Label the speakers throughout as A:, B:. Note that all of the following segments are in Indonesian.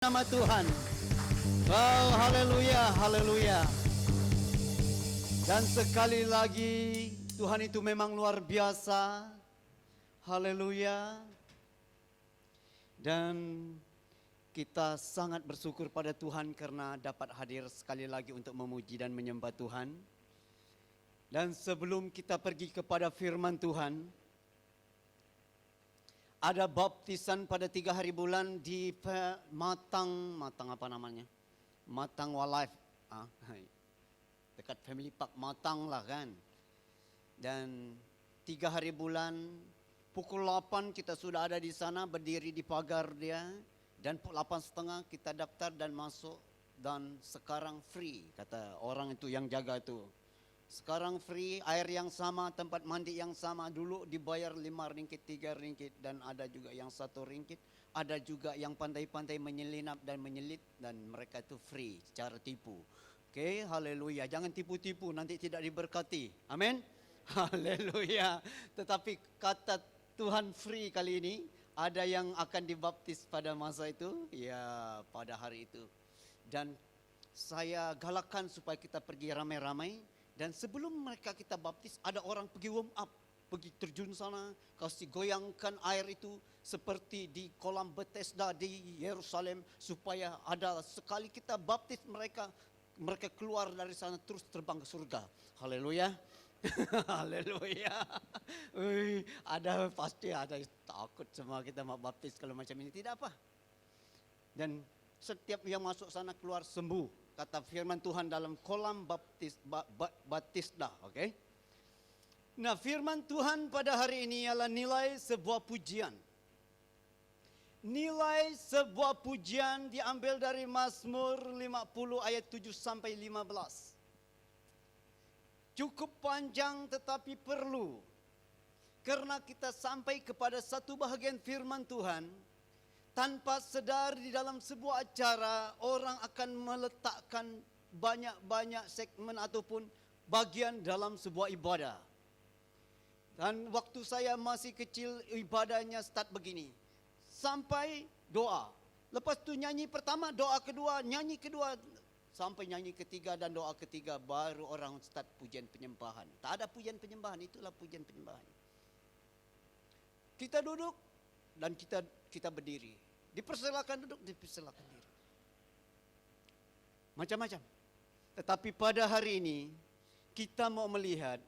A: Nama Tuhan. Wow, haleluya, haleluya. Dan sekali lagi, Tuhan itu memang luar biasa. Haleluya. Dan kita sangat bersyukur pada Tuhan karena dapat hadir sekali lagi untuk memuji dan menyembah Tuhan. Dan sebelum kita pergi kepada firman Tuhan, ada baptisan pada 3 hari bulan di Matang apa namanya? Matang Wildlife. Dekat Family Park Matang lah kan. Dan 3 hari bulan, pukul 8 kita sudah ada di sana, berdiri di pagar dia. Dan pukul 8.30 kita daftar dan masuk. Dan sekarang free, kata orang itu yang jaga itu. Sekarang free, air yang sama, tempat mandi yang sama. Dulu dibayar 5 ringgit, 3 ringgit. Dan ada juga yang 1 ringgit. Ada juga yang pandai-pandai menyelinap dan menyelit. Dan mereka itu free, secara tipu. Oke, haleluya. Jangan tipu-tipu, nanti tidak diberkati. Amin. Haleluya. Tetapi kata Tuhan free kali ini, ada yang akan dibaptis pada masa itu. Ya, pada hari itu. Dan saya galakkan supaya kita pergi ramai-ramai. Dan sebelum mereka kita baptis, ada orang pergi warm up, pergi terjun sana, kasih goyangkan air itu seperti di kolam Bethesda di Yerusalem, supaya ada sekali kita baptis mereka keluar dari sana terus terbang ke surga. Haleluya. Haleluya. Pasti ada takut semua kita mau baptis kalau macam ini, tidak apa. Dan setiap yang masuk sana keluar sembuh. Kata firman Tuhan dalam kolam Baptisda, oke? Nah, firman Tuhan pada hari ini ialah nilai sebuah pujian. Nilai sebuah pujian diambil dari Mazmur 50 ayat 7 sampai 15. Cukup panjang tetapi perlu. Karena kita sampai kepada satu bahagian firman Tuhan, tanpa sadar di dalam sebuah acara, orang akan meletakkan banyak-banyak segmen ataupun bagian dalam sebuah ibadah. Dan waktu saya masih kecil, ibadahnya start begini. Sampai doa. Lepas itu nyanyi pertama, doa kedua, nyanyi kedua. Sampai nyanyi ketiga dan doa ketiga, baru orang start pujian penyembahan. Tak ada pujian penyembahan, itulah pujian penyembahan. Kita duduk dan kita berdiri. Dipersilakan duduk, dipersilakan diri. Macam-macam. Tetapi pada hari ini kita mau melihat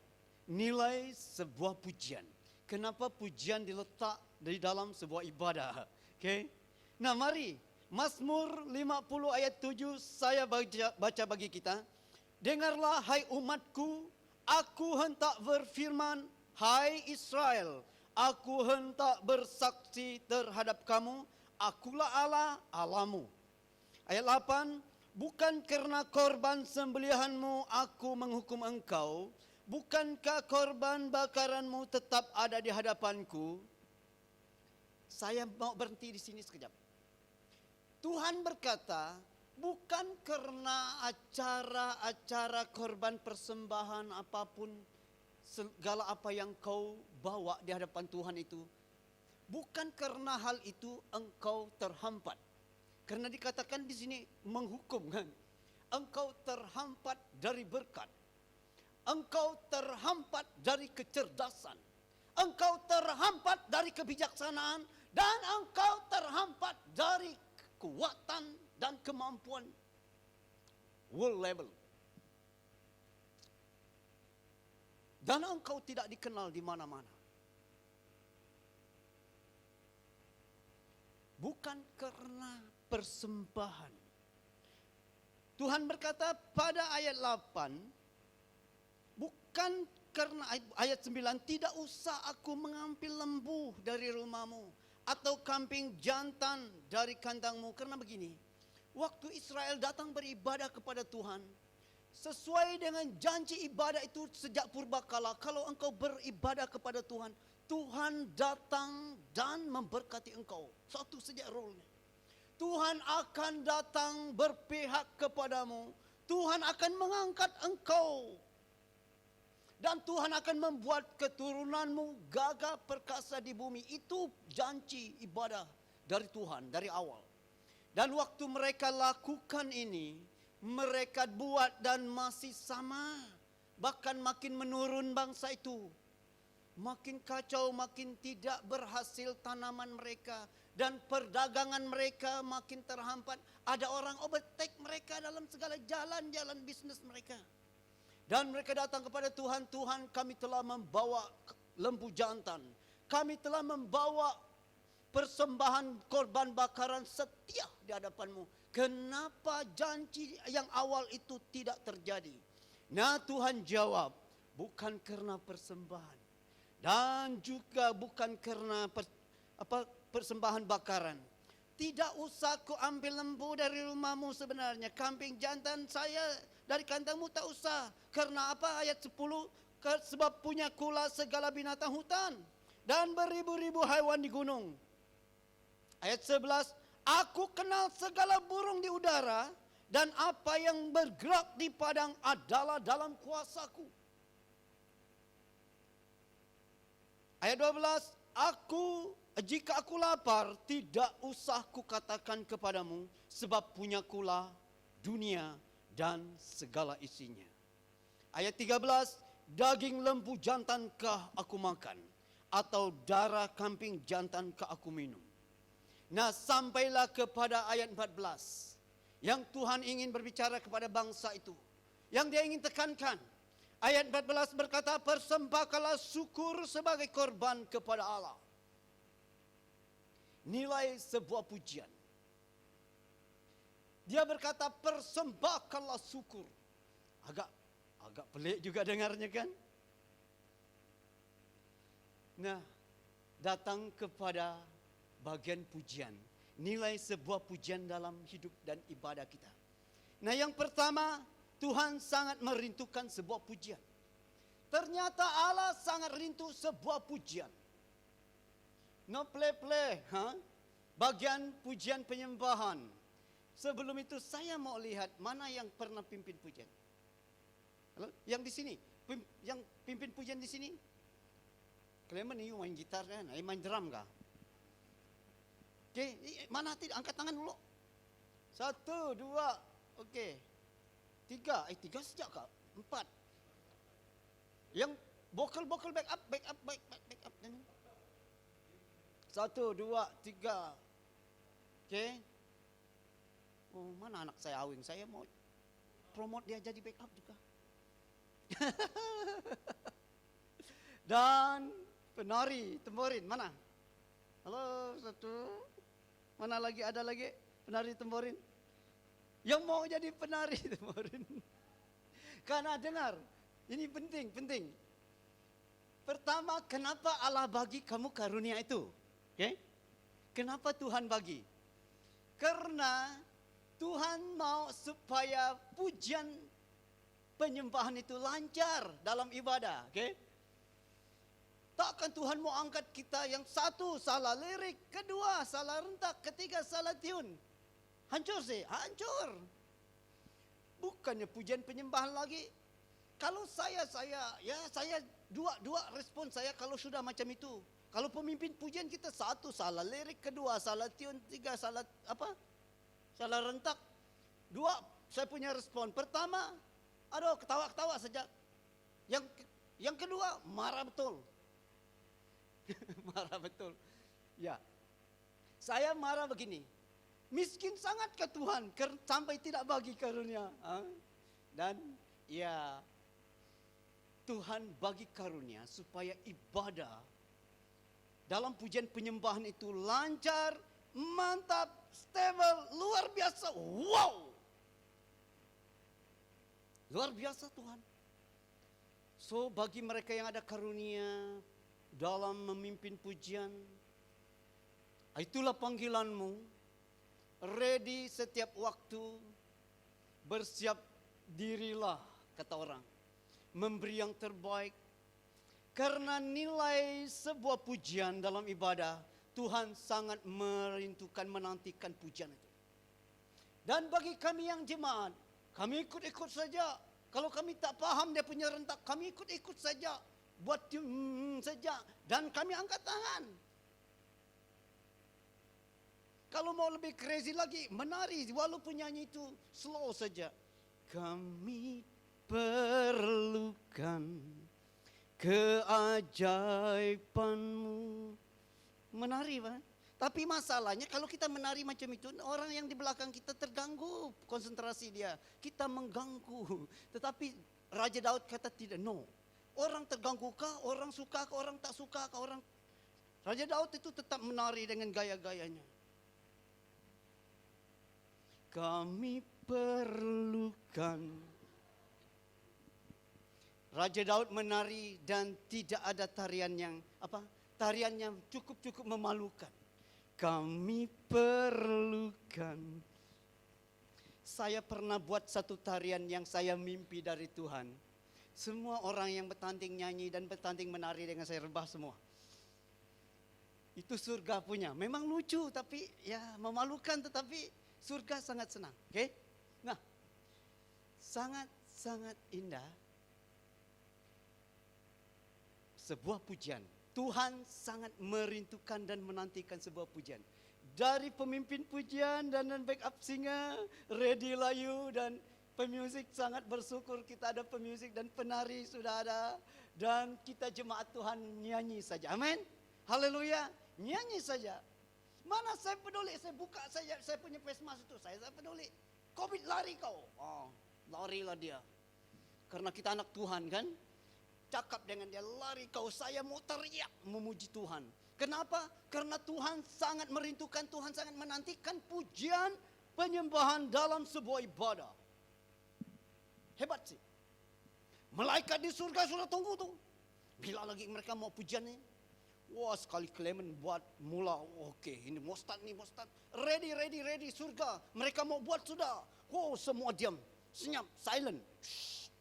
A: nilai sebuah pujian. Kenapa pujian diletak di dalam sebuah ibadah? Okay? Nah, mari Mazmur 50 ayat 7 saya baca bagi kita. Dengarlah hai umatku, aku hendak berfirman, hai Israel, aku hendak bersaksi terhadap kamu, akulah Allah, Allahmu. Ayat 8, bukan karena korban sembelihanmu aku menghukum engkau, bukankah korban bakaranmu tetap ada di hadapanku? Saya mau berhenti di sini sekejap. Tuhan berkata, bukan karena acara-acara korban persembahan apapun, segala apa yang kau bawa di hadapan Tuhan itu, bukan karena hal itu engkau terhampat. Karena dikatakan di sini menghukum kan. Engkau terhampat dari berkat. Engkau terhampat dari kecerdasan. Engkau terhampat dari kebijaksanaan. Dan engkau terhampat dari kekuatan dan kemampuan world level. Dan engkau tidak dikenal di mana-mana. Bukan karena persembahan. Tuhan berkata pada ayat 8, bukan karena ayat 9, tidak usah aku mengambil lembu dari rumahmu atau kambing jantan dari kandangmu. Karena begini, waktu Israel datang beribadah kepada Tuhan, sesuai dengan janji ibadah itu sejak purbakala, kalau engkau beribadah kepada Tuhan, Tuhan datang dan memberkati engkau. Satu sejak rule-nya. Tuhan akan datang berpihak kepadamu. Tuhan akan mengangkat engkau. Dan Tuhan akan membuat keturunanmu gagah perkasa di bumi. Itu janji ibadah dari Tuhan dari awal. Dan waktu mereka lakukan ini, mereka buat dan masih sama. Bahkan makin menurun bangsa itu. Makin kacau, makin tidak berhasil tanaman mereka. Dan perdagangan mereka makin terhampat. Ada orang overtake mereka dalam segala jalan-jalan bisnis mereka. Dan mereka datang kepada Tuhan, Tuhan kami telah membawa lembu jantan. Kami telah membawa persembahan korban bakaran setia di hadapan-Mu. Kenapa janji yang awal itu tidak terjadi? Nah, Tuhan jawab, bukan karena persembahan. Dan juga bukan karena persembahan bakaran. Tidak usah ku ambil lembu dari rumahmu sebenarnya. Kambing jantan saya dari kandangmu tak usah. Karena apa? Ayat 10, sebab punya kula segala binatang hutan. Dan beribu-ribu haiwan di gunung. Ayat 11, aku kenal segala burung di udara. Dan apa yang bergerak di padang adalah dalam kuasaku. Ayat 12, jika aku lapar, tidak usah kukatakan kepadamu, sebab punya kula dunia dan segala isinya. Ayat 13, daging lembu jantankah aku makan, atau darah kambing jantankah aku minum. Nah, sampailah kepada ayat 14, yang Tuhan ingin berbicara kepada bangsa itu, yang dia ingin tekankan. Ayat 14 berkata, persembahkanlah syukur sebagai korban kepada Allah. Nilai sebuah pujian. Dia berkata, persembahkanlah syukur. Agak pelik juga dengarnya kan? Nah, datang kepada bagian pujian. Nilai sebuah pujian dalam hidup dan ibadah kita. Nah, yang pertama, Tuhan sangat merindukan sebuah pujian. Ternyata Allah sangat rindu sebuah pujian. No play-play. Bagian pujian penyembahan. Sebelum itu saya mau lihat mana yang pernah pimpin pujian. Halo? Yang di sini. Yang pimpin pujian di sini. Kalian ini main gitar kan? Main drum kah? Oke, mana tidak? Angkat tangan dulu. 1, 2, oke. 3 sejak kak? 4. Yang vokal back up. 1, 2, 3. Oke. Oh, mana anak saya Awing? Saya mau promote dia jadi back up juga. Dan penari temborin mana? Halo, 1. Mana lagi, ada lagi penari temborin? Yang mau jadi penari temborin. Karena dengar, ini penting. Pertama, kenapa Allah bagi kamu karunia itu? Oke? Kenapa Tuhan bagi? Karena Tuhan mau supaya pujian penyembahan itu lancar dalam ibadah. Oke? Takkan Tuhan mau angkat kita yang satu salah lirik, kedua salah rentak, ketiga salah tiun. Hancur sih, hancur. Bukannya pujian penyembahan lagi. Kalau saya dua respon saya kalau sudah macam itu. Kalau pemimpin pujian kita satu salah lirik, kedua salah tiun, tiga salah salah rentak. 2 saya punya respon. Pertama, aduh ketawa-ketawa saja. Yang kedua marah betul. Marah betul. Ya. Saya marah begini. Miskin sangat ke Tuhan sampai tidak bagi karunia. Dan ya, Tuhan bagi karunia supaya ibadah dalam pujian penyembahan itu lancar, mantap, stable, luar biasa. Wow. Luar biasa Tuhan. So bagi mereka yang ada karunia dalam memimpin pujian, itulah panggilanmu. Ready setiap waktu, bersiap dirilah, kata orang. Memberi yang terbaik. Karena nilai sebuah pujian dalam ibadah, Tuhan sangat merindukan, menantikan pujian itu. Dan bagi kami yang jemaat, kami ikut-ikut saja. Kalau kami tak paham dia punya rentak, kami ikut-ikut saja. Buat saja. Dan kami angkat tangan. Kalau mau lebih crazy lagi, menari walaupun nyanyi itu slow saja. Kami perlukan keajaibanmu. Menari, Pak. Tapi masalahnya kalau kita menari macam itu, orang yang di belakang kita terganggu konsentrasi dia. Kita mengganggu. Tetapi Raja Daud kata tidak, no. Orang terganggu kah, orang suka kah, orang tak suka kah, orang... Raja Daud itu tetap menari dengan gaya-gayanya. Kami perlukan. Raja Daud menari dan tidak ada tarian yang tarian yang cukup memalukan. Kami perlukan. Saya pernah buat satu tarian yang saya mimpi dari Tuhan. Semua orang yang bertanding nyanyi dan bertanding menari dengan saya rebah semua. Itu surga punya. Memang lucu tapi ya memalukan, tetapi surga sangat senang. Oke? Nah, sangat indah. Sebuah pujian. Tuhan sangat merindukan dan menantikan sebuah pujian. Dari pemimpin pujian dan backup singer, Ready Layu dan pemusik sangat bersyukur kita ada pemusik dan penari sudah ada. Dan kita jemaat Tuhan nyanyi saja. Amin. Haleluya. Nyanyi saja. Mana saya peduli, saya buka saja saya punya face mask itu, saya peduli. Covid lari kau. Oh, larilah dia. Karena kita anak Tuhan kan. Cakap dengan dia, lari kau, saya mau teriak memuji Tuhan. Kenapa? Karena Tuhan sangat merindukan, Tuhan sangat menantikan pujian penyembahan dalam sebuah ibadah. Hebat sih. Malaikat di surga sudah tunggu tuh. Bila lagi mereka mau pujiannya. Wah, sekali Clement buat mula. Oke, ini Mostad nih, Mostad. Ready, surga. Mereka mau buat sudah. Oh, semua diam. Senyap, silent. Shh.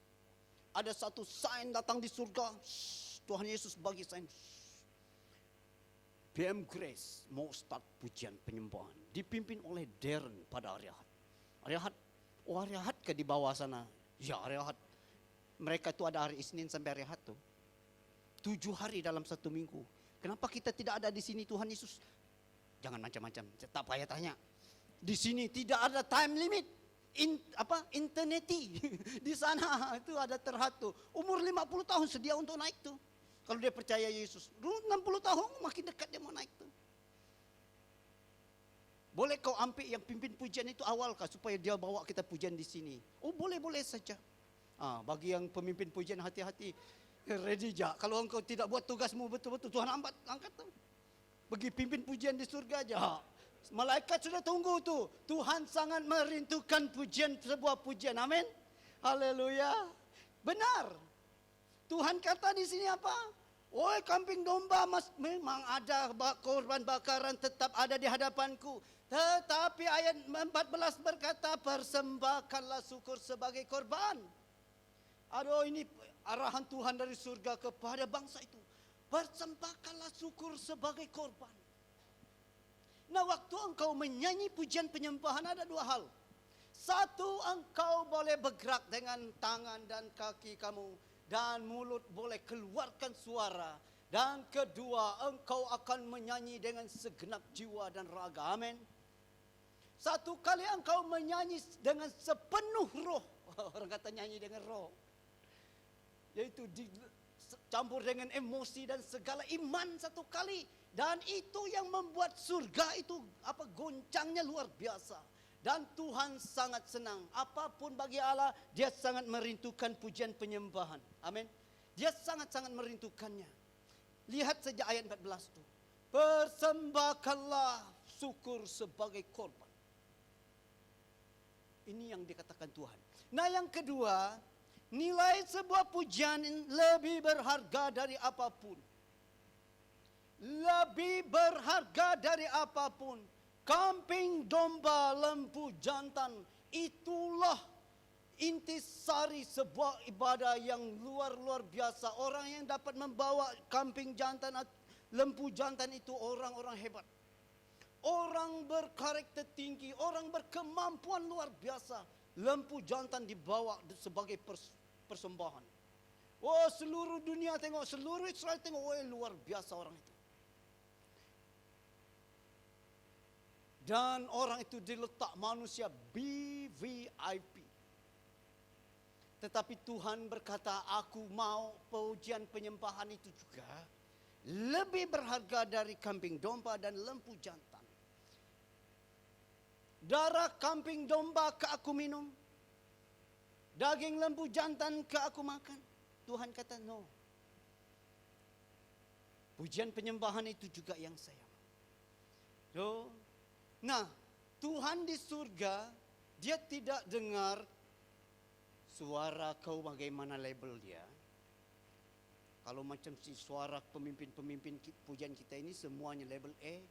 A: Ada satu sign datang di surga. Shh. Tuhan Yesus bagi sign. PM Grace mau start pujian penyembahan. Dipimpin oleh Darren pada hari Ahad. Hari Ahad. Oh, hari Ahad ke di bawah sana. Ya, hari Ahad. Mereka itu ada hari Isnin sampai hari Ahad tuh. 7 hari dalam 1 minggu. Kenapa kita tidak ada di sini Tuhan Yesus? Jangan macam-macam, tak payah tanya. Di sini tidak ada time limit. Interneti. Di sana itu ada terhatu. Umur 50 tahun sedia untuk naik tuh. Kalau dia percaya Yesus. 60 tahun makin dekat dia mau naik tuh. Boleh kau ambil yang pimpin pujian itu awal kah supaya dia bawa kita pujian di sini? Oh, boleh saja. Bagi yang pemimpin pujian hati-hati. Ready aja. Kalau engkau tidak buat tugasmu betul-betul, Tuhan angkat tuh. Bagi pimpin pujian di surga aja. Malaikat sudah tunggu tuh. Tuhan sangat merindukan pujian, sebuah pujian. Amin. Haleluya. Benar. Tuhan kata di sini apa? Oi, kambing domba memang ada korban bakaran tetap ada di hadapanku. Tetapi ayat 14 berkata, persembahkanlah syukur sebagai korban. Aduh, ini arahan Tuhan dari surga kepada bangsa itu. Persembahkanlah syukur sebagai korban. Nah, waktu engkau menyanyi pujian penyembahan ada 2 hal. Satu, engkau boleh bergerak dengan tangan dan kaki kamu. Dan mulut boleh keluarkan suara. Dan kedua, engkau akan menyanyi dengan segenap jiwa dan raga. Amin. Satu kali engkau menyanyi dengan sepenuh roh. Orang kata nyanyi dengan roh. Yaitu campur dengan emosi dan segala iman satu kali. Dan itu yang membuat surga itu goncangnya luar biasa. Dan Tuhan sangat senang. Apapun bagi Allah, dia sangat merindukan pujian penyembahan. Amin. Dia sangat-sangat merindukannya. Lihat saja ayat 14 itu. Persembahkanlah syukur sebagai korban. Ini yang dikatakan Tuhan. Nah, yang kedua, nilai sebuah pujian lebih berharga dari apapun. Lebih berharga dari apapun. Kambing, domba, lembu, jantan. Itulah intisari sebuah ibadah yang luar biasa. Orang yang dapat membawa kambing jantan, lembu jantan itu orang-orang hebat. Orang berkarakter tinggi, orang berkemampuan luar biasa. Lembu jantan dibawa sebagai persembahan. Oh, seluruh dunia tengok, seluruh Israel tengok, oh luar biasa orang itu. Dan orang itu diletak manusia VVIP. Tetapi Tuhan berkata, aku mau pujian penyembahan itu juga lebih berharga dari kambing domba dan lembu jantan. Darah kambing domba ke aku minum, daging lembu jantan ke aku makan. Tuhan kata, no. Pujian penyembahan itu juga yang saya mau. So, nah, Tuhan di surga, dia tidak dengar suara kau bagaimana label dia. Kalau macam si suara pemimpin-pemimpin pujian kita ini semuanya label E.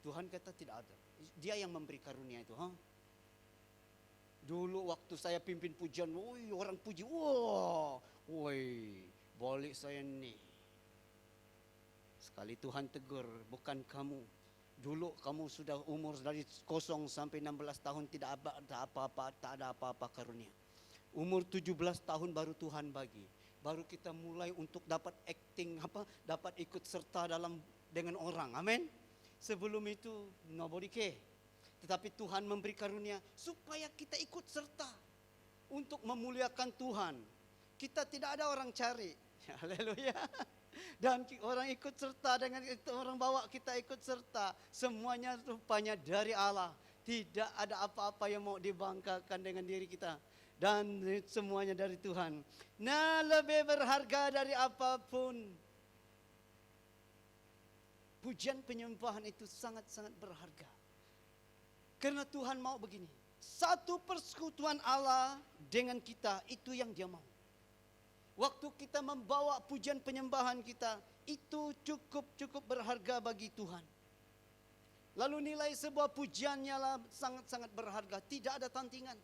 A: Tuhan kata tidak ada. Dia yang memberi karunia itu. Dulu waktu saya pimpin pujian, orang puji, balik saya nih. Sekali Tuhan tegur, bukan kamu. Dulu kamu sudah umur dari 0 sampai 16 tahun tidak ada apa-apa karunia. Umur 17 tahun baru Tuhan bagi. Baru kita mulai untuk dapat acting, dapat ikut serta dengan orang. Amin. Sebelum itu nobody care. Tetapi Tuhan memberi karunia supaya kita ikut serta untuk memuliakan Tuhan. Kita tidak ada orang cari. Haleluya. Dan orang ikut serta dengan itu, orang bawa kita ikut serta. Semuanya rupanya dari Allah. Tidak ada apa-apa yang mau dibanggakan dengan diri kita. Dan semuanya dari Tuhan. Nah, lebih berharga dari apapun. Pujian penyembahan itu sangat-sangat berharga. Karena Tuhan mau begini. Satu persekutuan Allah dengan kita, itu yang dia mau. Waktu kita membawa pujian penyembahan kita, itu cukup berharga bagi Tuhan. Lalu nilai sebuah pujiannya lah sangat-sangat berharga. Tidak ada tandingan.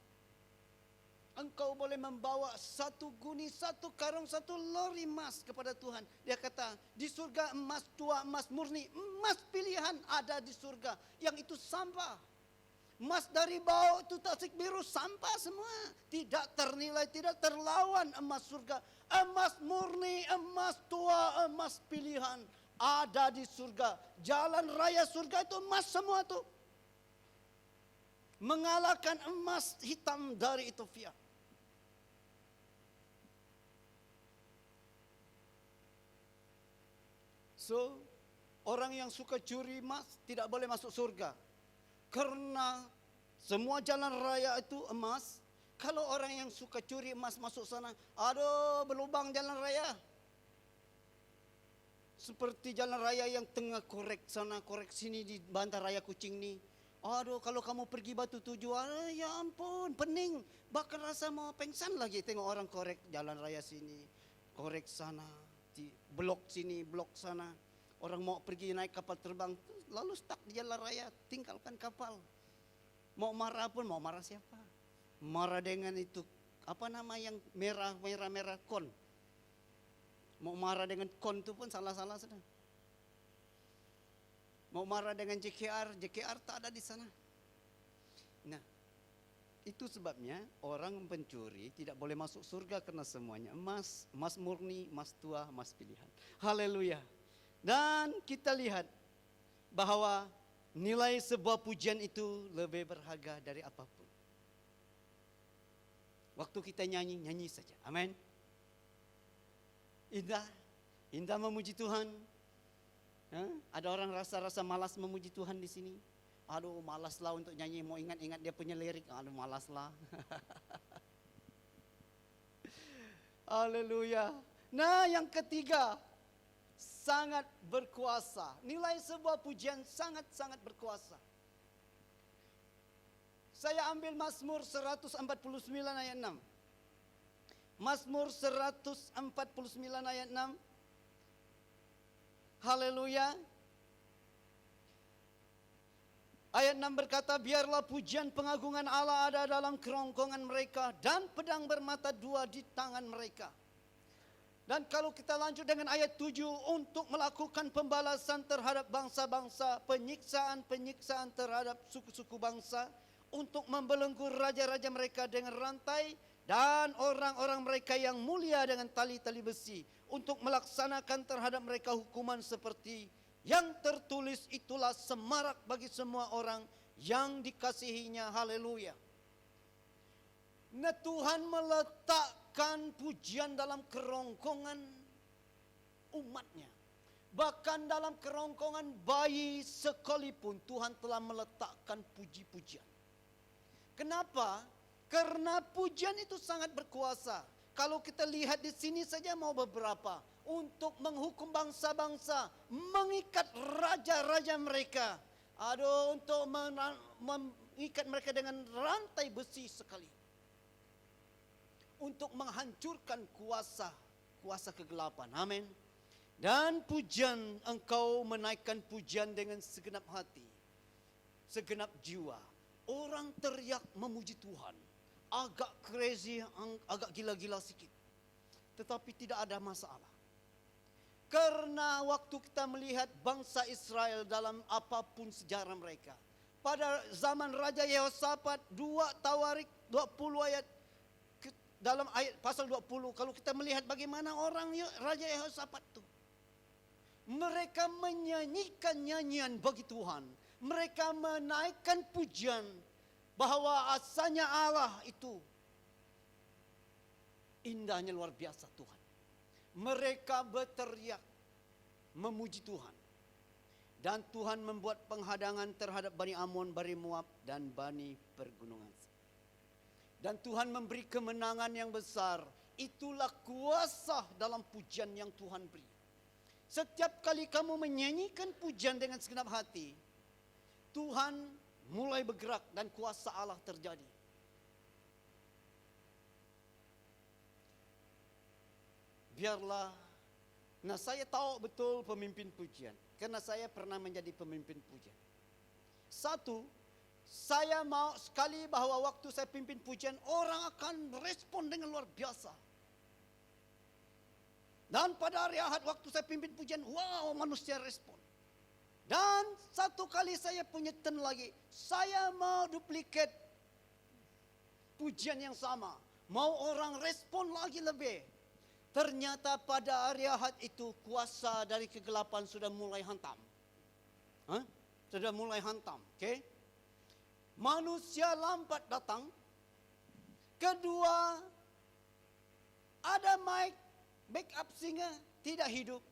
A: Engkau boleh membawa 1 guni, 1 karung, 1 lori emas kepada Tuhan. Dia kata, di surga emas tua, emas murni, emas pilihan ada di surga. Yang itu sampah. Emas dari bawah itu tasik biru, sampah semua. Tidak ternilai, tidak terlawan emas surga. Emas murni, emas tua, emas pilihan ada di surga. Jalan raya surga itu emas semua tuh. Mengalahkan emas hitam dari Ethiopia. So, orang yang suka curi emas tidak boleh masuk surga. Karena semua jalan raya itu emas. Kalau orang yang suka curi emas masuk sana, aduh berlubang jalan raya. Seperti jalan raya yang tengah korek sana, korek sini di Bantar Raya Kucing nih. Aduh, kalau kamu pergi Batu Tujuan, ya ampun, pening. Bahkan rasa mau pengsan lagi tengok orang korek jalan raya sini, korek sana, di blok sini, blok sana. Orang mau pergi naik kapal terbang, lalu stuck di jalan raya, tinggalkan kapal. Mau marah pun, mau marah siapa? Marah dengan itu, apa nama yang merah kon. Mau marah dengan kon itu pun salah-salah sudah. Mau marah dengan JKR tak ada di sana. Nah, itu sebabnya orang pencuri tidak boleh masuk surga karena semuanya emas, emas murni, emas tua, emas pilihan. Haleluya. Dan kita lihat bahwa nilai sebuah pujian itu lebih berharga dari apapun. Waktu kita nyanyi, nyanyi saja. Amin. Indah memuji Tuhan. Ada orang rasa malas memuji Tuhan di sini. Aduh, malaslah untuk nyanyi, mau ingat-ingat dia punya lirik. Aduh, malaslah. Haleluya. Nah, yang ketiga, sangat berkuasa. Nilai sebuah pujian sangat-sangat berkuasa. Saya ambil Mazmur 149 ayat 6. Mazmur 149 ayat 6. Haleluya. Ayat 6 berkata, biarlah pujian pengagungan Allah ada dalam kerongkongan mereka dan pedang bermata 2 di tangan mereka. Dan kalau kita lanjut dengan ayat 7, untuk melakukan pembalasan terhadap bangsa-bangsa, penyiksaan-penyiksaan terhadap suku-suku bangsa, untuk membelenggu raja-raja mereka dengan rantai, dan orang-orang mereka yang mulia dengan tali-tali besi, untuk melaksanakan terhadap mereka hukuman seperti Yang tertulis itulah semarak bagi semua orang yang dikasihinya. Haleluya. Nah, Tuhan meletakkan pujian dalam kerongkongan umatnya. Bahkan dalam kerongkongan bayi sekalipun Tuhan telah meletakkan puji-pujian. Kenapa? Karena pujian itu sangat berkuasa. Kalau kita lihat di sini saja mau beberapa. Untuk menghukum bangsa-bangsa, mengikat raja-raja mereka. Aduh, untuk mengikat mereka dengan rantai besi sekali. Untuk menghancurkan kuasa kegelapan. Amin. Dan pujian, engkau menaikkan pujian dengan segenap hati, segenap jiwa. Orang teriak memuji Tuhan. Agak crazy, agak gila-gila sedikit. Tetapi tidak ada masalah. Karena waktu kita melihat bangsa Israel dalam apapun sejarah mereka. Pada zaman Raja Yehosafat, 2 Tawarik 20 ayat, dalam ayat pasal 20, kalau kita melihat bagaimana orang Raja Yehosafat itu. Mereka menyanyikan nyanyian bagi Tuhan. Mereka menaikkan pujian bahwa asalnya Allah itu indahnya luar biasa Tuhan. Mereka berteriak memuji Tuhan. Dan Tuhan membuat penghadangan terhadap Bani Amon, Bani Moab, dan Bani Pergunungan. Dan Tuhan memberi kemenangan yang besar. Itulah kuasa dalam pujian yang Tuhan beri. Setiap kali kamu menyanyikan pujian dengan segenap hati, Tuhan mulai bergerak dan kuasa Allah terjadi. Biarlah, nah saya tahu betul pemimpin pujian. Karena saya pernah menjadi pemimpin pujian. Satu, saya mau sekali bahwa waktu saya pimpin pujian, orang akan respon dengan luar biasa. Dan pada hari Ahad waktu saya pimpin pujian, wow, manusia respon. Dan satu kali saya punya turn lagi, saya mau duplikat pujian yang sama. Mau orang respon lagi lebih. Ternyata pada hari Ahad itu kuasa dari kegelapan sudah mulai hantam. Sudah mulai hantam, oke? Manusia lambat datang. Kedua, ada mic, backup singer tidak hidup.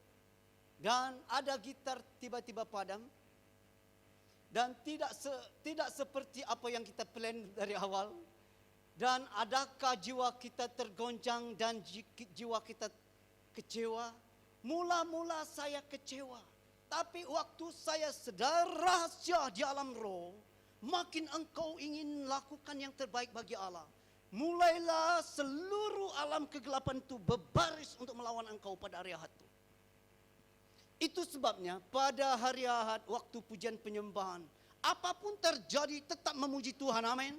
A: Dan ada gitar tiba-tiba padam. Dan tidak seperti apa yang kita plan dari awal. Dan adakah jiwa kita tergoncang dan jiwa kita kecewa? Mula-mula saya kecewa. Tapi waktu saya sedar rahasia di alam roh, makin engkau ingin lakukan yang terbaik bagi Allah. Mulailah seluruh alam kegelapan itu berbaris untuk melawan engkau pada hari Ahad itu. Itu sebabnya pada hari Ahad waktu pujian penyembahan, apapun terjadi tetap memuji Tuhan, amin.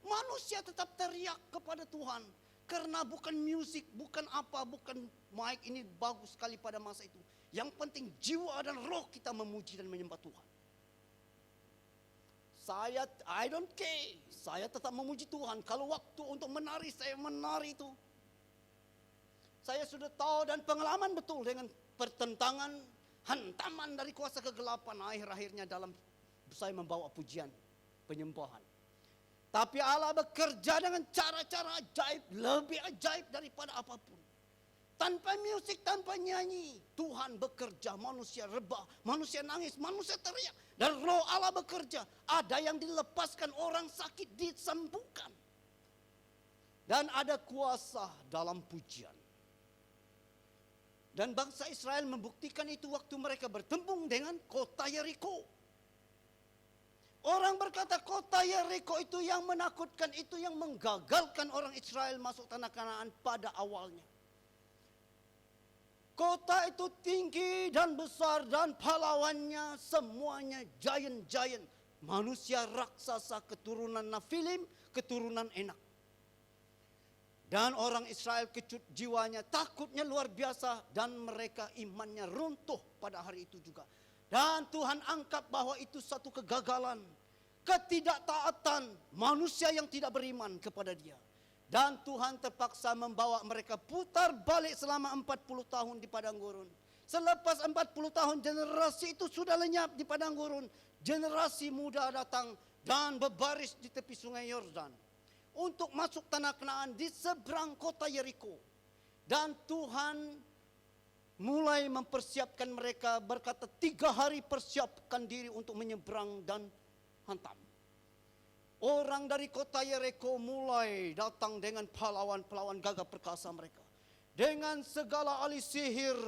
A: Manusia tetap teriak kepada Tuhan. Karena bukan musik, bukan apa, bukan mic, ini bagus sekali pada masa itu. Yang penting jiwa dan roh kita memuji dan menyembah Tuhan. I don't care. Saya tetap memuji Tuhan. Kalau waktu untuk menari, saya menari itu. Saya sudah tahu dan pengalaman betul dengan pertentangan, hantaman dari kuasa kegelapan. Akhir-akhirnya dalam saya membawa pujian, penyembahan. Tapi Allah bekerja dengan cara-cara ajaib, lebih ajaib daripada apapun. Tanpa musik, tanpa nyanyi, Tuhan bekerja, manusia rebah, manusia nangis, manusia teriak. Dan roh Allah bekerja, ada yang dilepaskan, orang sakit disembuhkan. Dan ada kuasa dalam pujian. Dan bangsa Israel membuktikan itu waktu mereka bertembung dengan kota Yeriko. Orang berkata kota Yeriko itu yang menakutkan, itu yang menggagalkan orang Israel masuk tanah Kanaan pada awalnya. Kota itu tinggi dan besar dan pahlawannya semuanya giant-giant. Manusia raksasa keturunan Nafilim, keturunan Enak. Dan orang Israel kecut jiwanya, takutnya luar biasa. Dan mereka imannya runtuh pada hari itu juga. Dan Tuhan angkat bahwa itu satu kegagalan, ketidaktaatan manusia yang tidak beriman kepada Dia. Dan Tuhan terpaksa membawa mereka putar balik selama 40 tahun di padang gurun. Selepas 40 tahun generasi itu sudah lenyap di padang gurun. Generasi muda datang dan berbaris di tepi sungai Yordan. Untuk masuk tanah Kanaan di seberang kota Yeriko. Dan Tuhan mulai mempersiapkan mereka, berkata 3 hari persiapkan diri untuk menyeberang dan hantam. Orang dari kota Yeriko mulai datang dengan pahlawan-pahlawan gagah perkasa mereka. Dengan segala ahli sihir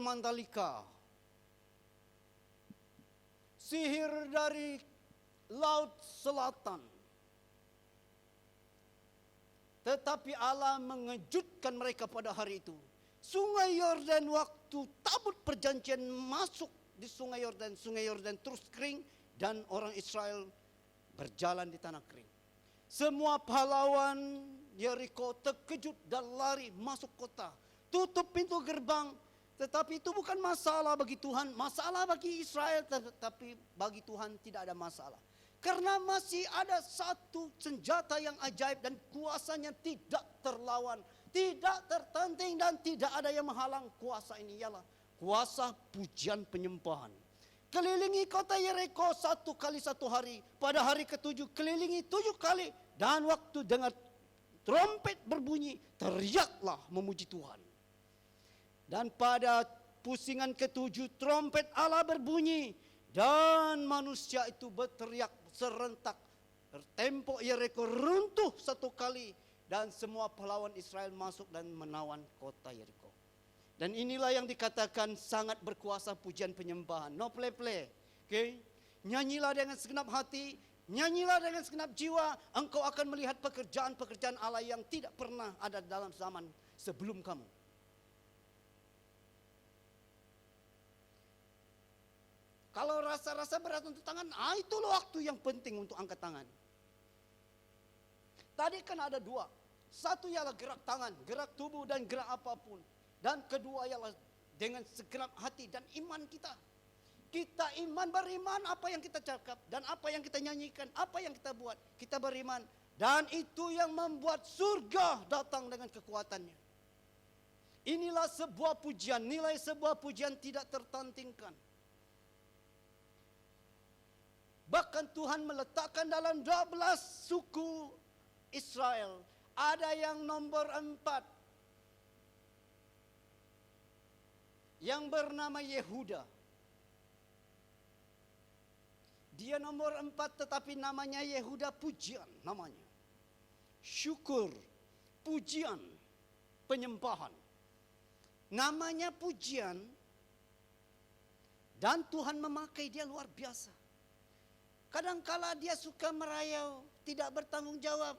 A: Mandalika, sihir dari Laut Selatan. Tetapi Allah mengejutkan mereka pada hari itu. Sungai Yordan waktu tabut perjanjian masuk di Sungai Yordan terus kering dan orang Israel berjalan di tanah kering. Semua pahlawan Yeriko terkejut dan lari masuk kota. Tutup pintu gerbang. Tetapi itu bukan masalah bagi Tuhan. Masalah bagi Israel. Tetapi bagi Tuhan tidak ada masalah. Karena masih ada satu senjata yang ajaib dan kuasanya tidak terlawan. Tidak tertanding dan tidak ada yang menghalang kuasa ini. Ialah kuasa pujian penyembahan. Kelilingi kota Yeriko 1 kali 1 hari. Pada hari ke-7 kelilingi 7 kali. Dan waktu dengar trompet berbunyi, teriaklah memuji Tuhan. Dan pada pusingan ke-7 trompet Allah berbunyi. Dan manusia itu berteriak serentak. Tembok Yeriko runtuh 1 kali. Dan semua pahlawan Israel masuk dan menawan kota Yeriko. Dan inilah yang dikatakan sangat berkuasa pujian penyembahan. No play-play. Okay? Nyanyilah dengan segenap hati. Nyanyilah dengan segenap jiwa. Engkau akan melihat pekerjaan-pekerjaan Allah yang tidak pernah ada dalam zaman sebelum kamu. Kalau rasa-rasa berat untuk tangan, itulah waktu yang penting untuk angkat tangan. Tadi kan ada 2. Satu ialah gerak tangan, gerak tubuh dan gerak apapun. Dan kedua ialah dengan segenap hati dan iman kita. Kita beriman apa yang kita cakap dan apa yang kita nyanyikan, apa yang kita buat. Kita beriman dan itu yang membuat surga datang dengan kekuatannya. Inilah sebuah pujian, nilai sebuah pujian tidak tertandingkan. Bahkan Tuhan meletakkan dalam 12 suku Israel. Ada yang nomor 4. Yang bernama Yehuda. Dia nomor 4 tetapi namanya Yehuda pujian namanya. Syukur, pujian, penyembahan. Namanya pujian dan Tuhan memakai dia luar biasa. Kadangkala dia suka merayau, tidak bertanggung jawab.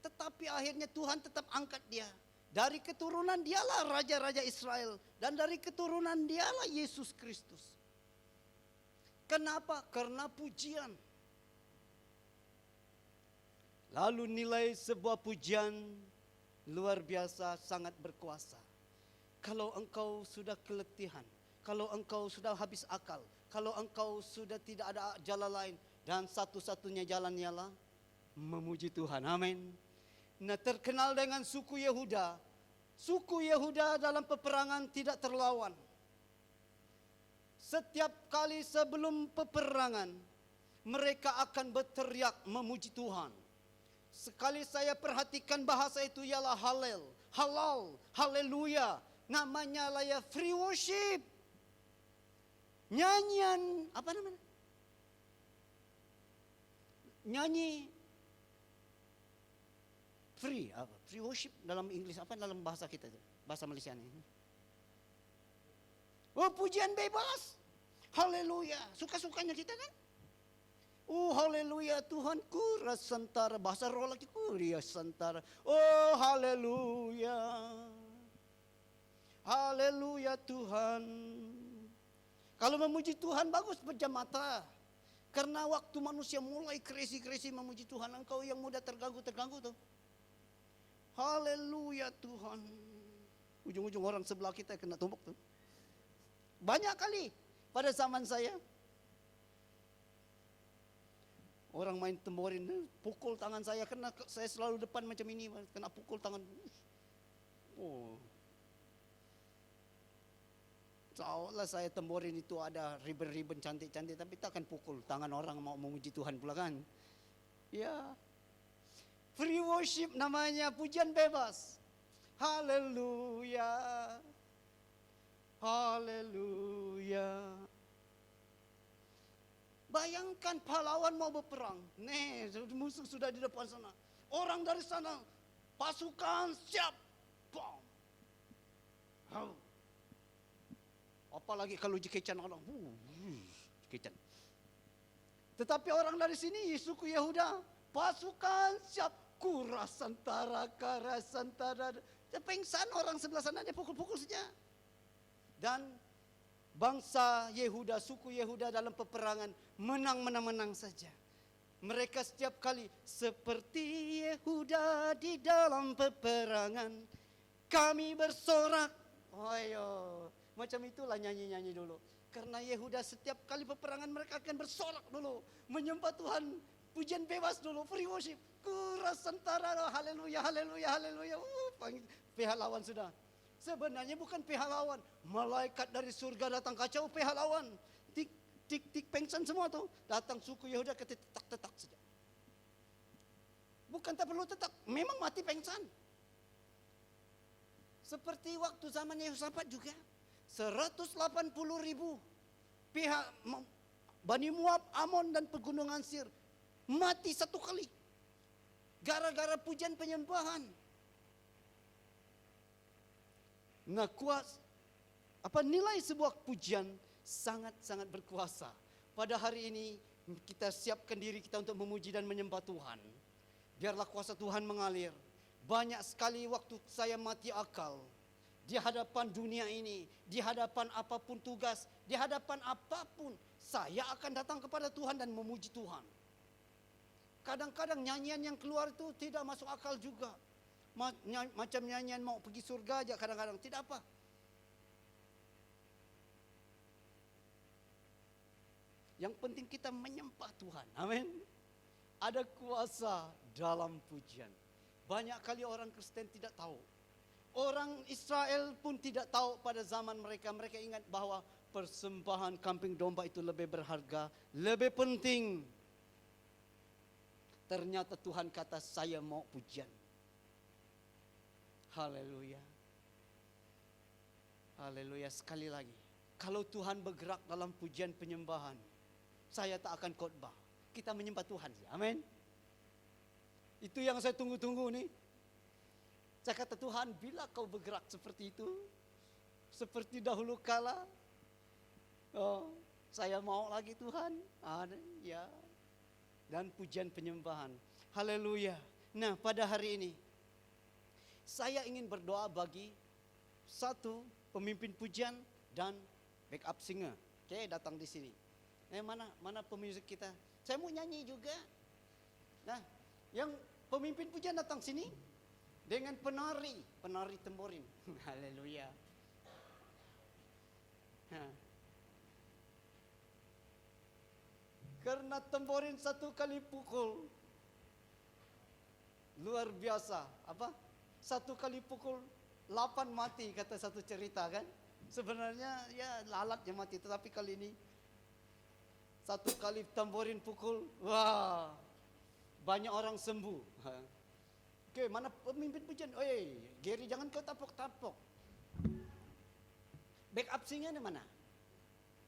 A: Tetapi akhirnya Tuhan tetap angkat dia. Dari keturunan dialah Raja-Raja Israel. Dan dari keturunan dialah Yesus Kristus. Kenapa? Karena pujian. Lalu nilai sebuah pujian luar biasa, sangat berkuasa. Kalau engkau sudah keletihan, kalau engkau sudah habis akal, kalau engkau sudah tidak ada jalan lain, dan satu-satunya jalan ialah memuji Tuhan. Amin. Nah, terkenal dengan suku Yehuda. Suku Yehuda dalam peperangan tidak terlawan. Setiap kali sebelum peperangan, mereka akan berteriak memuji Tuhan. Sekali saya perhatikan bahasa itu ialah halal, haleluya. Namanya lah ya free worship. Nyanyian, apa namanya? Nyanyi free, apa? Free worship dalam Inggris apa dalam bahasa kita, bahasa Malaysia ini. Oh, pujian bebas. Haleluya. Suka-sukanya kita kan? Oh, haleluya Tuhanku rasantara. Bahasa roh lagi kuria santara. Oh, haleluya. Haleluya Tuhan. Kalau memuji Tuhan bagus pejam mata. Karena waktu manusia mulai crazy memuji Tuhan, engkau yang muda terganggu tuh. Haleluya Tuhan. Ujung-ujung orang sebelah kita kena tumbuk tuh. Banyak kali pada zaman saya. Orang main temborin, pukul tangan saya. Karena saya selalu depan macam ini. Kena pukul tangan. Oh. Seolah saya temborin itu ada ribbon-ribbon cantik-cantik, tapi takkan pukul tangan orang mau memuji Tuhan pula kan. Ya, free worship namanya, pujian bebas. Haleluya, haleluya. Bayangkan pahlawan mau berperang. Nih, musuh sudah di depan sana. Orang dari sana, pasukan siap. Bom. Apalagi kalau jekecan orang. Jekecan. Tetapi orang dari sini, suku Yehuda, pasukan siap. Kurasantara, Karasantara. Pengsan orang sebelah sana, dia pukul-pukul saja. Dan bangsa Yehuda, suku Yehuda dalam peperangan menang saja. Mereka setiap kali seperti Yehuda di dalam peperangan kami bersorak. Ayo, macam itulah nyanyi-nyanyi dulu. Karena Yehuda setiap kali peperangan mereka akan bersorak dulu, menyembah Tuhan, pujian bebas dulu, free worship. Kurasantara, haleluya, haleluya, haleluya. Pihak lawan sudah. Sebenarnya bukan pihak lawan, malaikat dari surga datang kacau pihak lawan. Tik pengsan semua tuh, datang suku Yehuda ketetak-tetak saja. Bukan tak perlu tetak, memang mati pengsan. Seperti waktu zaman Yehosafat juga, 180.000 pihak Bani Moab, Amon dan pegunungan Sir mati satu kali. Gara-gara pujian penyembahan. Nah, nilai sebuah pujian sangat-sangat berkuasa. Pada hari ini kita siapkan diri kita untuk memuji dan menyembah Tuhan. Biarlah kuasa Tuhan mengalir. Banyak sekali waktu saya mati akal di hadapan dunia ini, di hadapan apapun tugas, di hadapan apapun, saya akan datang kepada Tuhan dan memuji Tuhan. Kadang-kadang nyanyian yang keluar itu tidak masuk akal juga. Macam nyanyian mau pergi surga aja kadang-kadang, tidak apa. Yang penting kita menyembah Tuhan. Amin. Ada kuasa dalam pujian. Banyak kali orang Kristen tidak tahu. Orang Israel pun tidak tahu pada zaman mereka. Mereka ingat bahwa persembahan kambing domba itu lebih berharga, lebih penting. Ternyata Tuhan kata, saya mau pujian. Haleluya. Haleluya. Sekali lagi, kalau Tuhan bergerak dalam pujian penyembahan, saya tak akan khotbah. Kita menyembah Tuhan. Amin. Itu yang saya tunggu-tunggu nih. Saya kata, Tuhan, bila kau bergerak seperti itu, seperti dahulu kala, saya mau lagi Tuhan. Ya. Dan pujian penyembahan. Haleluya. Nah, pada hari ini saya ingin berdoa bagi satu pemimpin pujian dan backup singer. Oke, datang di sini. Mana pemusik kita? Saya mau nyanyi juga. Nah, yang pemimpin pujian datang sini dengan penari temborin. Haleluya. Karena temborin satu kali pukul luar biasa. Satu kali pukul 8 mati, kata satu cerita kan. Sebenarnya ya lalat yang mati, tetapi kali ini satu kali temborin pukul, wah, banyak orang sembuh. Oke, mana pemimpin pujian? Gary, jangan kau tapok-tapok. Backup singer di mana?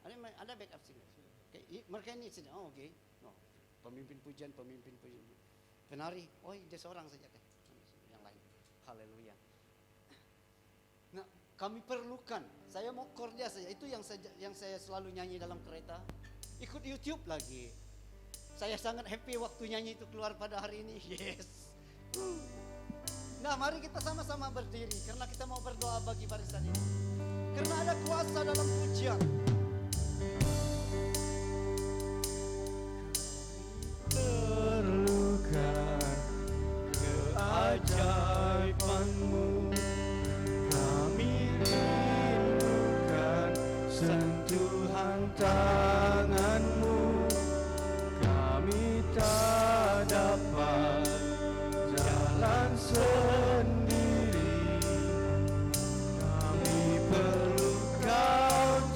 A: Ada backup singer. Okay, mereka ini saja. Oke. Pemimpin pujian. Penari, dia seorang saja kan. Yang lain. Haleluya. Nah, kami perlukan. Saya mau kordia saja. Itu yang saya selalu nyanyi dalam kereta. Ikut YouTube lagi. Saya sangat happy waktu nyanyi itu keluar pada hari ini. Yes. Nah, mari kita sama-sama berdiri karena kita mau berdoa bagi barisan ini. Karena ada kuasa dalam pujian. Perlukan keajaibanmu, kami rindukan sentuhan tanganmu, kami tak dapat jalan sendiri, kami perlu kau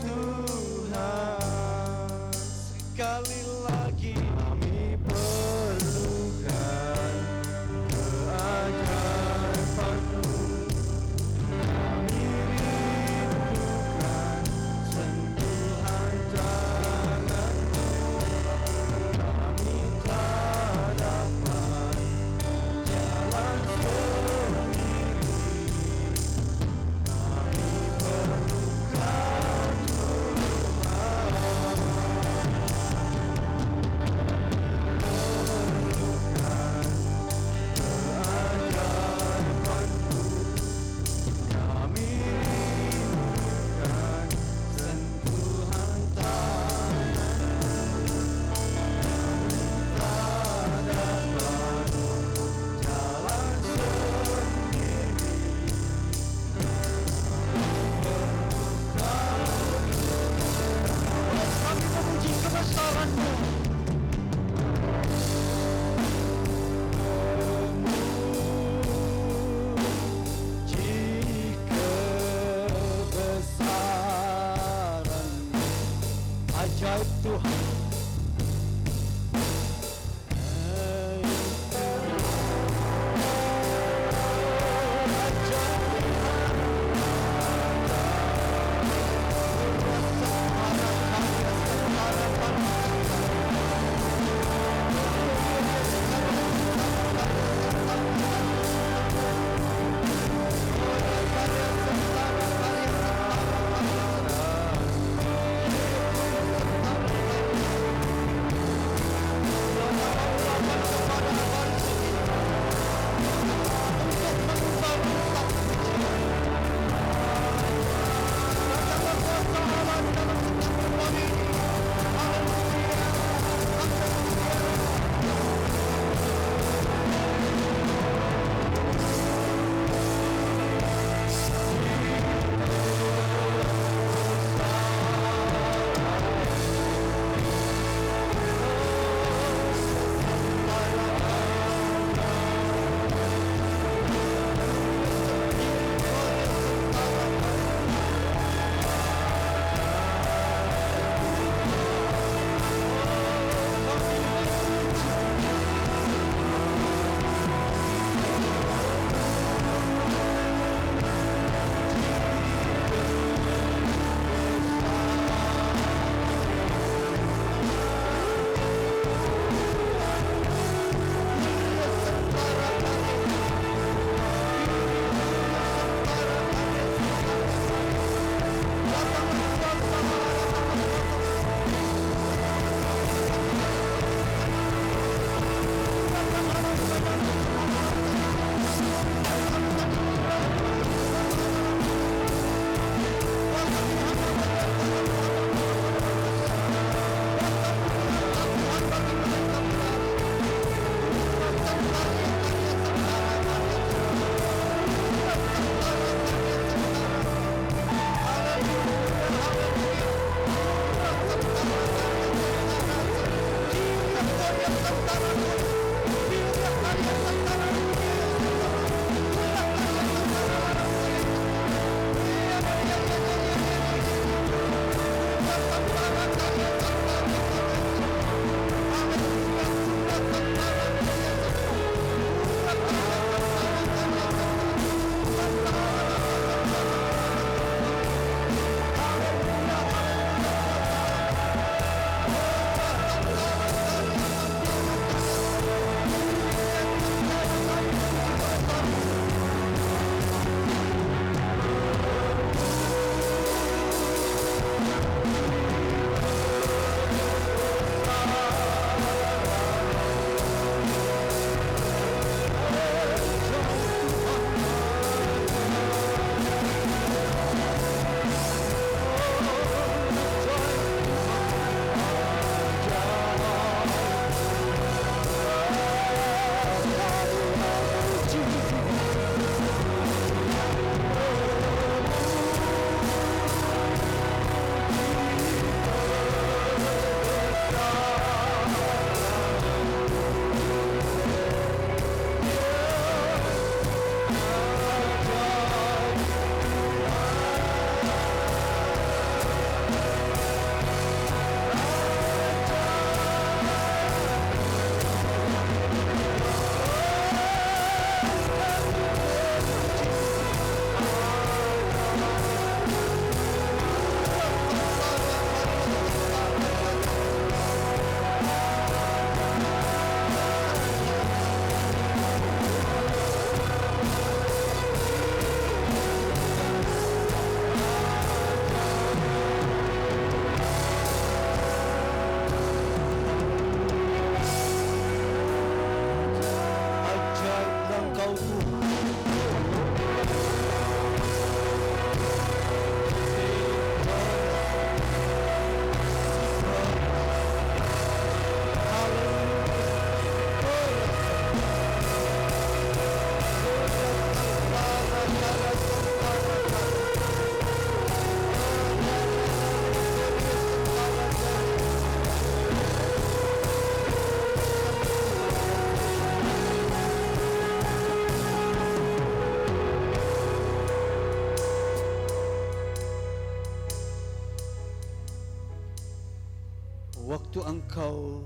A: waktu engkau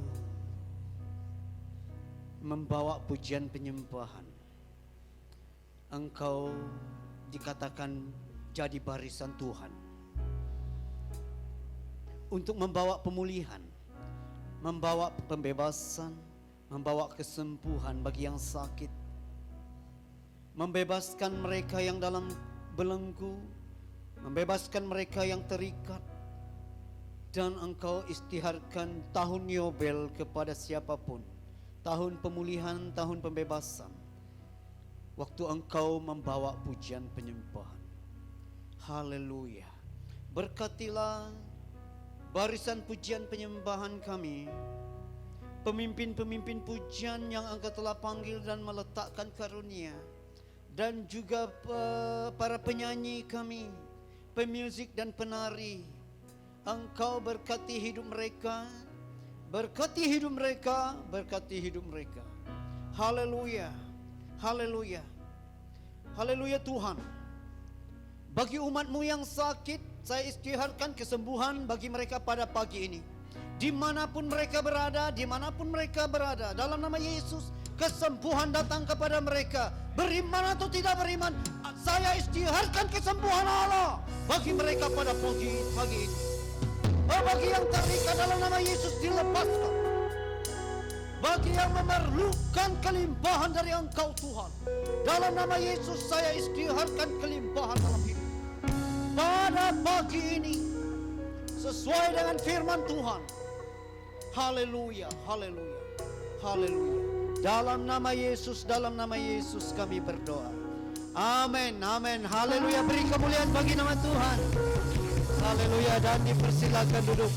A: membawa pujian penyembahan, engkau dikatakan jadi barisan Tuhan untuk membawa pemulihan, membawa pembebasan, membawa kesembuhan bagi yang sakit, membebaskan mereka yang dalam belenggu, membebaskan mereka yang terikat. Dan engkau istiharkan tahun Yobel kepada siapapun, tahun pemulihan, tahun pembebasan, waktu engkau membawa pujian penyembahan. Haleluya. Berkatilah barisan pujian penyembahan kami, pemimpin-pemimpin pujian yang engkau telah panggil dan meletakkan karunia, dan juga para penyanyi kami, pemuzik dan penari. Engkau berkati hidup mereka, berkati hidup mereka, berkati hidup mereka. Haleluya, haleluya, haleluya Tuhan. Bagi umatmu yang sakit, saya istiharkan kesembuhan bagi mereka pada pagi ini. Dimanapun mereka berada, dalam nama Yesus, kesembuhan datang kepada mereka. Beriman atau tidak beriman, saya istiharkan kesembuhan Allah bagi mereka pada pagi ini. Bagi yang terikat, dalam nama Yesus dilepaskan. Bagi yang memerlukan kelimpahan dari Engkau Tuhan, dalam nama Yesus saya istiharkan kelimpahan dalam hidup pada pagi ini, sesuai dengan firman Tuhan. Haleluya, haleluya, haleluya. Dalam nama Yesus kami berdoa. Amin, amin, haleluya. Beri kemuliaan bagi nama Tuhan. Haleluya, dan dipersilakan duduk.